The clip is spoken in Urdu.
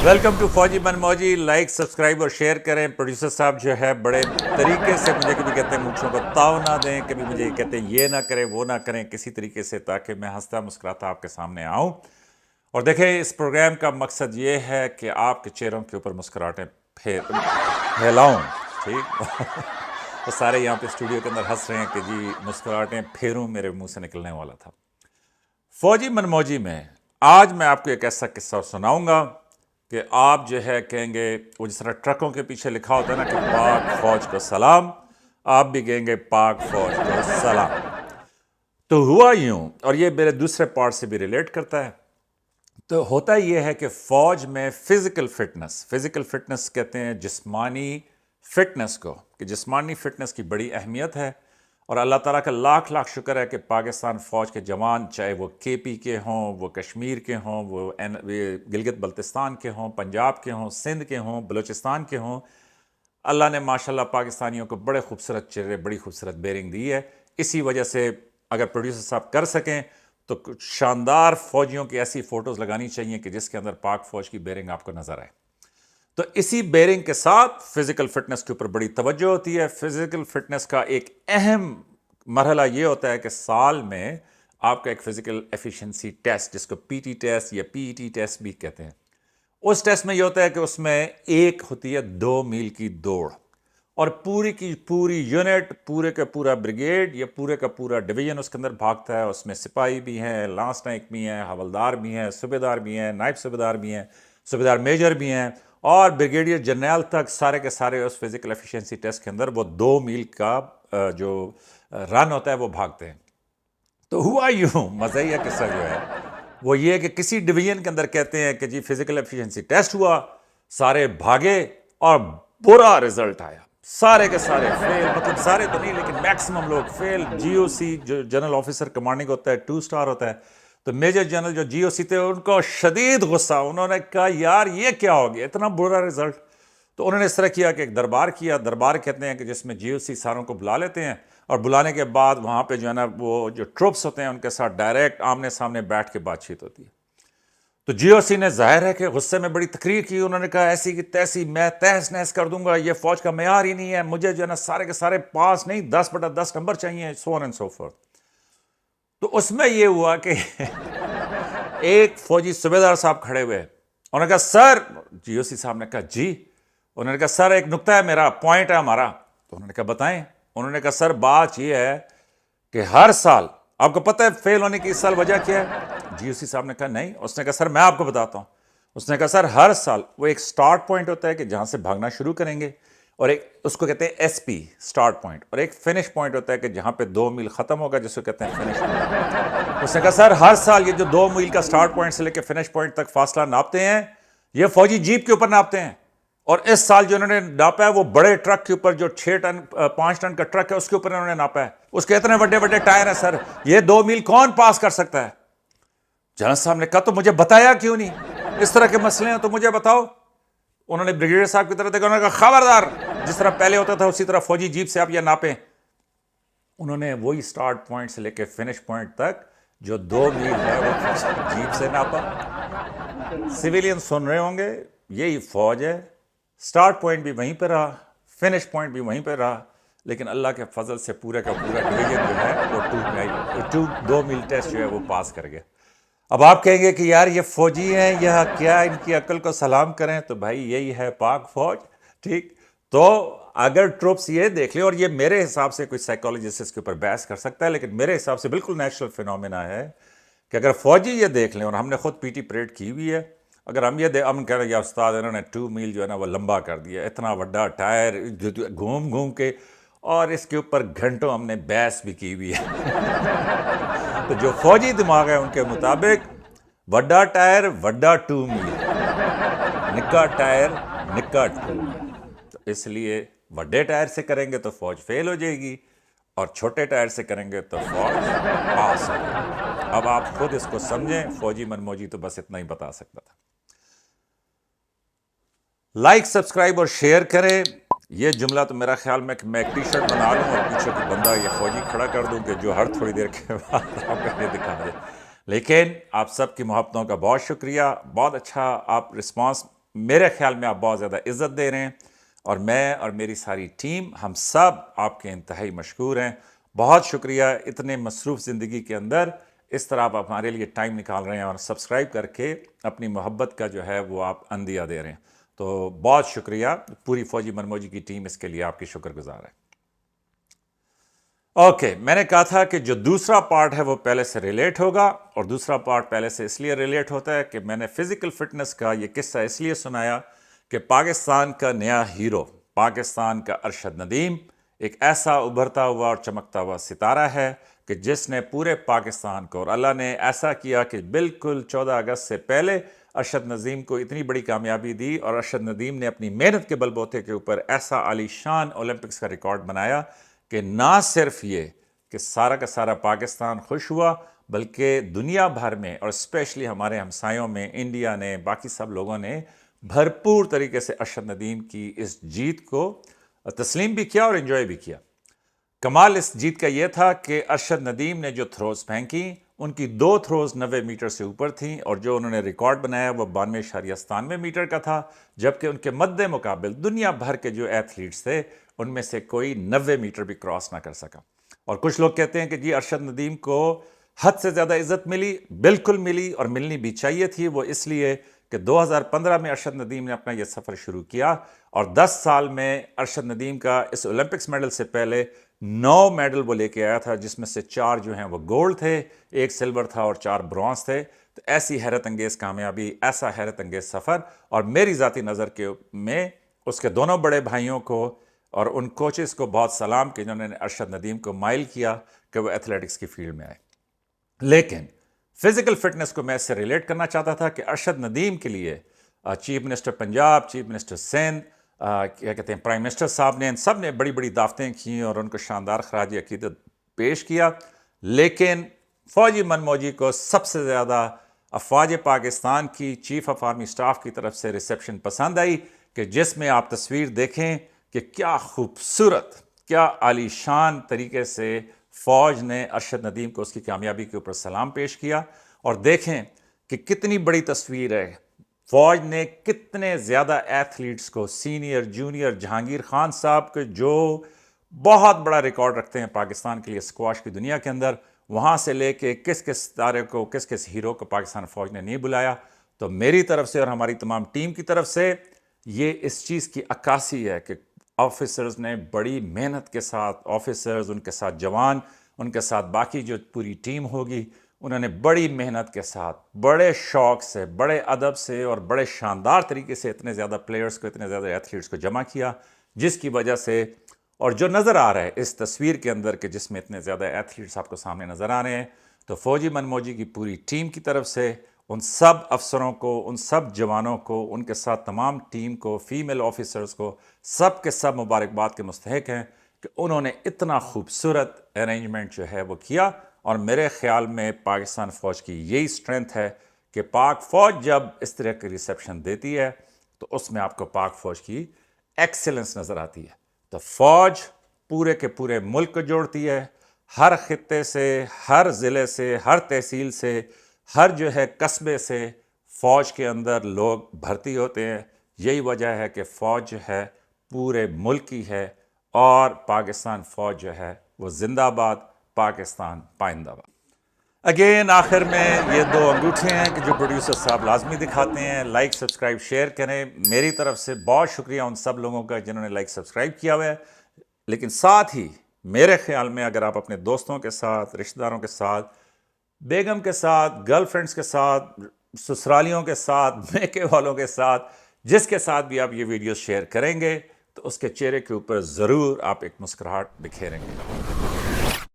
ویلکم ٹو فوجی من موجی. لائک سبسکرائب اور شیئر کریں. پروڈیوسر صاحب جو ہے بڑے طریقے سے مجھے کبھی کہتے ہیں مونچھوں کو تاؤ نہ دیں, کبھی مجھے کہتے ہیں یہ نہ کریں وہ نہ کریں, کسی طریقے سے تاکہ میں ہنستا مسکراتا آپ کے سامنے آؤں. اور دیکھیں اس پروگرام کا مقصد یہ ہے کہ آپ کے چہروں کے اوپر مسکراہٹیں پھیلاؤں. ٹھیک وہ سارے یہاں پہ اسٹوڈیو کے اندر ہنس رہے ہیں کہ جی مسکراہٹیں پھیروں میرے منہ سے نکلنے والا تھا. فوجی من موجی میں آج میں آپ کو ایک ایسا قصہ سناؤں گا کہ آپ جو ہے کہیں گے, وہ جس طرح ٹرکوں کے پیچھے لکھا ہوتا ہے نا کہ پاک فوج کو سلام, آپ بھی کہیں گے پاک فوج کو سلام. تو ہوا یوں, اور یہ میرے دوسرے پارٹ سے بھی ریلیٹ کرتا ہے. تو ہوتا یہ ہے کہ فوج میں فزیکل فٹنس کہتے ہیں جسمانی فٹنس کو, کہ جسمانی فٹنس کی بڑی اہمیت ہے. اور اللہ تعالیٰ کا لاکھ شکر ہے کہ پاکستان فوج کے جوان, چاہے وہ کے پی کے ہوں, وہ کشمیر کے ہوں, وہ گلگت بلتستان کے ہوں, پنجاب کے ہوں, سندھ کے ہوں, بلوچستان کے ہوں, اللہ نے ماشاءاللہ پاکستانیوں کو بڑے خوبصورت چہرے, بڑی خوبصورت بیرنگ دی ہے. اسی وجہ سے اگر پروڈیوسر صاحب کر سکیں تو شاندار فوجیوں کی ایسی فوٹوز لگانی چاہیے کہ جس کے اندر پاک فوج کی بیرنگ آپ کو نظر آئے. تو اسی بیرنگ کے ساتھ فزیکل فٹنس کے اوپر بڑی توجہ ہوتی ہے. فزیکل فٹنس کا ایک اہم مرحلہ یہ ہوتا ہے کہ سال میں آپ کا ایک فزیکل ایفیشنسی ٹیسٹ, جس کو پی ٹی ٹیسٹ یا پی ای ٹی ٹیسٹ بھی کہتے ہیں, اس ٹیسٹ میں یہ ہوتا ہے کہ اس میں ایک ہوتی ہے 2 میل کی دوڑ, اور پوری کی پوری یونٹ, پورے کا پورا بریگیڈ یا پورے کا پورا ڈویژن اس کے اندر بھاگتا ہے. اس میں سپاہی بھی ہیں, لانس نائک بھی ہیں, حوالدار بھی ہیں, صوبیدار بھی ہیں, نائب صوبیدار بھی ہیں, صوبیدار میجر بھی ہیں, اور بریگیڈیئر جنرل تک سارے کے سارے اس فزیکل ایفیشنسی ٹیسٹ کے اندر وہ 2 میل کا جو رن ہوتا ہے وہ بھاگتے ہیں. تو ہوا یوں, مزاحیہ قصہ جو ہے وہ یہ کہ کسی ڈویژن کے اندر کہتے ہیں کہ جی فزیکل ایفیشنسی ٹیسٹ ہوا, سارے بھاگے اور برا رزلٹ آیا, سارے کے سارے فیل, مطلب سارے تو نہیں لیکن میکسیمم لوگ فیل. جی او سی جو جنرل آفیسر کمانڈنگ ہوتا ہے 2 اسٹار ہوتا ہے, تو میجر جنرل جو جی او سی تھے ان کو شدید غصہ, انہوں نے کہا یار یہ کیا ہو گیا, اتنا برا رزلٹ. تو انہوں نے اس طرح کیا کہ ایک دربار کیا. دربار کہتے ہیں کہ جس میں جی او سی ساروں کو بلا لیتے ہیں, اور بلانے کے بعد وہاں پہ جو ہے نا وہ جو ٹروپس ہوتے ہیں ان کے ساتھ ڈائریکٹ آمنے سامنے بیٹھ کے بات چیت ہوتی ہے. تو جی او سی نے ظاہر ہے کہ غصے میں بڑی تقریر کی. انہوں نے کہا ایسی کی تیسی میں تہس نہس کر دوں گا, یہ فوج کا معیار ہی نہیں ہے, مجھے جو ہے نا سارے کے سارے پاس نہیں 10/10 نمبر چاہیے, سو آن اینڈ سو فورتھ. تو اس میں یہ ہوا کہ ایک فوجی صوبیدار صاحب کھڑے ہوئے, انہوں نے کہا سر, جی او سی صاحب نے کہا جی, انہوں نے کہا سر ایک نقطہ ہے میرا, پوائنٹ ہے ہمارا. تو انہوں نے کہا بتائیں. انہوں نے کہا سر بات یہ ہے کہ ہر سال آپ کو پتہ ہے فیل ہونے کی اس سال وجہ کیا ہے؟ جی او سی صاحب نے کہا نہیں. اس نے کہا سر میں آپ کو بتاتا ہوں. اس نے کہا سر ہر سال وہ ایک سٹارٹ پوائنٹ ہوتا ہے کہ جہاں سے بھاگنا شروع کریں گے, اور ایک اس کو کہتے ہیں ایس پی سٹارٹ پوائنٹ, اور ایک فنش پوائنٹ ہوتا ہے کہ جہاں پہ 2 میل ختم ہوگا جس کو کہتے ہیں فنش پوائنٹ. اس نے کہا سر ہر سال یہ جو 2 میل کا سٹارٹ پوائنٹ سے لے کے فنش پوائنٹ تک فاصلہ ناپتے ہیں, یہ فوجی جیپ کے اوپر ناپتے ہیں. اور اس سال جو انہوں نے ناپا ہے وہ بڑے ٹرک کے اوپر, جو 5 ٹن کا ٹرک ہے اس کے اوپر انہوں نے ناپا ہے. اس کے اتنے بڑے ٹائر ہیں سر, یہ 2 میل کون پاس کر سکتا ہے؟ جنرل صاحب نے کہا تو مجھے بتایا کیوں نہیں, اس طرح کے مسئلے ہیں تو مجھے بتاؤ. انہوں نے بریگیڈیئر صاحب کی طرف دیکھا, انہوں نے کہا خبردار, جس طرح پہلے ہوتا تھا اسی طرح فوجی جیپ سے آپ یہ ناپیں. انہوں نے وہی سٹارٹ پوائنٹ سے لے کے فنش پوائنٹ تک جو 2 میل ہے وہ جیپ سے ناپا. سویلین سن رہے ہوں گے, یہی فوج ہے. سٹارٹ پوائنٹ بھی وہیں پہ رہا, فنش پوائنٹ بھی وہیں پہ رہا, لیکن اللہ کے فضل سے پورے کا پورا ڈویژن جو ہے وہ 2 میل ٹیسٹ جو ہے وہ پاس کر گیا. اب آپ کہیں گے کہ یار یہ فوجی ہیں یا کیا, ان کی عقل کو سلام کریں. تو بھائی یہی ہے پاک فوج. ٹھیک, تو اگر ٹروپس یہ دیکھ لیں, اور یہ میرے حساب سے کوئی سائیکالوجسٹ اس کے اوپر بحث کر سکتا ہے, لیکن میرے حساب سے بالکل نیچرل فینومینا ہے کہ اگر فوجی یہ دیکھ لیں, اور ہم نے خود پی ٹی پریڈ کی ہوئی ہے, اگر ہم یہ ہم کہہ رہے ہیں یا استاد انہوں نے 2 میل جو ہے نا وہ لمبا کر دیا, اتنا بڑا ٹائر گھوم کے, اور اس کے اوپر گھنٹوں ہم نے بحث بھی کی ہوئی ہے. تو جو فوجی دماغ ہے ان کے مطابق بڑا ٹائر بڑا 2 میل, نکا ٹائر نکا 2 میل. تو اس لیے بڑے ٹائر سے کریں گے تو فوج فیل ہو جائے گی, اور چھوٹے ٹائر سے کریں گے تو فوج پاس ہو جائے گی. اب آپ خود اس کو سمجھیں. فوجی من موجی تو بس اتنا ہی بتا سکتا تھا. لائک سبسکرائب اور شیئر کریں. یہ جملہ تو میرا خیال میں کہ میں ایک ٹی شرٹ بنا لوں اور پیچھے کوئی بندہ یا فوجی کھڑا کر دوں کہ جو ہر تھوڑی دیر کے بعد آپ کو یہ دکھا دے. لیکن آپ سب کی محبتوں کا بہت شکریہ, بہت اچھا آپ رسپانس میرے خیال میں آپ بہت زیادہ عزت دے رہے ہیں، اور میں اور میری ساری ٹیم ہم سب آپ کے انتہائی مشکور ہیں. بہت شکریہ اتنے مصروف زندگی کے اندر اس طرح آپ ہمارے لیے ٹائم نکال رہے ہیں اور سبسکرائب کر کے اپنی محبت کا جو ہے وہ آپ عندیہ دے رہے ہیں. تو بہت شکریہ، پوری فوجی منموجی کی ٹیم اس کے لیے آپ کی شکر گزار ہے. اوکے، میں نے کہا تھا کہ جو دوسرا پارٹ ہے وہ پہلے سے ریلیٹ ہوگا، اور دوسرا پارٹ پہلے سے اس لیے ریلیٹ ہوتا ہے کہ میں نے فزیکل فٹنس کا یہ قصہ اس لیے سنایا کہ پاکستان کا نیا ہیرو، پاکستان کا ارشد ندیم، ایک ایسا ابھرتا ہوا اور چمکتا ہوا ستارہ ہے کہ جس نے پورے پاکستان کو، اور اللہ نے ایسا کیا کہ بالکل 14 اگست سے پہلے ارشد ندیم کو اتنی بڑی کامیابی دی، اور ارشد ندیم نے اپنی محنت کے بل بوتے کے اوپر ایسا عالی شان اولمپکس کا ریکارڈ بنایا کہ نہ صرف یہ کہ سارا کا سارا پاکستان خوش ہوا، بلکہ دنیا بھر میں اور اسپیشلی ہمارے ہمسایوں میں، انڈیا نے، باقی سب لوگوں نے بھرپور طریقے سے ارشد ندیم کی اس جیت کو تسلیم بھی کیا اور انجوائے بھی کیا. کمال اس جیت کا یہ تھا کہ ارشد ندیم نے جو تھروز پھینکی ان کی 2 تھروز 90 میٹر سے اوپر تھیں، اور جو انہوں نے ریکارڈ بنایا وہ 92.97 میٹر کا تھا، جبکہ ان کے مد مقابل دنیا بھر کے جو ایتھلیٹس تھے ان میں سے کوئی 90 میٹر بھی کراس نہ کر سکا. اور کچھ لوگ کہتے ہیں کہ جی ارشد ندیم کو حد سے زیادہ عزت ملی. بالکل ملی، اور ملنی بھی چاہیے تھی. وہ اس لیے کہ 2015 میں ارشد ندیم نے اپنا یہ سفر شروع کیا، اور 10 سال میں ارشد ندیم کا اس اولمپکس میڈل سے پہلے 9 میڈل وہ لے کے آیا تھا، جس میں سے 4 جو ہیں وہ گولڈ تھے، 1 سلور تھا اور 4 برونز تھے. تو ایسی حیرت انگیز کامیابی، ایسا حیرت انگیز سفر، اور میری ذاتی نظر کے میں اس کے دونوں بڑے بھائیوں کو اور ان کوچز کو بہت سلام کہ جنہوں نے ارشد ندیم کو مائل کیا کہ وہ ایتھلیٹکس کی فیلڈ میں آئے. لیکن فزیکل فٹنس کو میں اس سے ریلیٹ کرنا چاہتا تھا کہ ارشد ندیم کے لیے chief minister Punjab, chief minister Sindh, کیا کہتے ہیں پرائم منسٹر صاحب نے، ان سب نے بڑی بڑی دعوتیں کیں اور ان کو شاندار خراج عقیدت پیش کیا. لیکن فوجی منموجی کو سب سے زیادہ افواج پاکستان کی چیف آف آرمی سٹاف کی طرف سے ریسیپشن پسند آئی، کہ جس میں آپ تصویر دیکھیں کہ کیا خوبصورت، کیا عالی شان طریقے سے فوج نے ارشد ندیم کو اس کی کامیابی کے اوپر سلام پیش کیا. اور دیکھیں کہ کتنی بڑی تصویر ہے، فوج نے کتنے زیادہ ایتھلیٹس کو، سینئر جونیئر، جہانگیر خان صاحب کے جو بہت بڑا ریکارڈ رکھتے ہیں پاکستان کے لیے اسکواش کی دنیا کے اندر، وہاں سے لے کے کس کس ستارے کو، کس کس ہیرو کو پاکستان فوج نے نہیں بلایا. تو میری طرف سے اور ہماری تمام ٹیم کی طرف سے یہ اس چیز کی عکاسی ہے کہ آفیسرز نے بڑی محنت کے ساتھ، آفیسرز، ان کے ساتھ جوان، ان کے ساتھ باقی جو پوری ٹیم ہوگی، انہوں نے بڑی محنت کے ساتھ، بڑے شوق سے، بڑے ادب سے اور بڑے شاندار طریقے سے اتنے زیادہ پلیئرز کو، اتنے زیادہ ایتھلیٹس کو جمع کیا، جس کی وجہ سے، اور جو نظر آ رہا ہے اس تصویر کے اندر کہ جس میں اتنے زیادہ ایتھلیٹس آپ کو سامنے نظر آ رہے ہیں، تو فوجی منموجی کی پوری ٹیم کی طرف سے ان سب افسروں کو، ان سب جوانوں کو، ان کے ساتھ تمام ٹیم کو، فیمیل آفیسرز کو، سب کے سب مبارکباد کے مستحق ہیں کہ انہوں نے اتنا خوبصورت ارینجمنٹ جو ہے وہ کیا. اور میرے خیال میں پاکستان فوج کی یہی سٹرینتھ ہے کہ پاک فوج جب اس طرح کی ریسیپشن دیتی ہے تو اس میں آپ کو پاک فوج کی ایکسلنس نظر آتی ہے. تو فوج پورے کے پورے ملک کو جوڑتی ہے، ہر خطے سے، ہر ضلع سے، ہر تحصیل سے، ہر جو ہے قصبے سے فوج کے اندر لوگ بھرتی ہوتے ہیں. یہی وجہ ہے کہ فوج جو ہے پورے ملک کی ہے، اور پاکستان فوج جو ہے وہ زندہ باد، پاکستان پائندہ باد. اگین آخر میں یہ 2 انگوٹھے ہیں کہ جو پروڈیوسر صاحب لازمی دکھاتے ہیں. لائک، سبسکرائب، شیئر کریں. میری طرف سے بہت شکریہ ان سب لوگوں کا جنہوں نے لائک سبسکرائب کیا ہوا ہے. لیکن ساتھ ہی میرے خیال میں اگر آپ اپنے دوستوں کے ساتھ، رشتہ داروں کے ساتھ، بیگم کے ساتھ، گرل فرینڈز کے ساتھ، سسرالیوں کے ساتھ، میکے والوں کے ساتھ، جس کے ساتھ بھی آپ یہ ویڈیو شیئر کریں گے تو اس کے چہرے کے اوپر ضرور آپ ایک مسکراہٹ بکھیریں گے.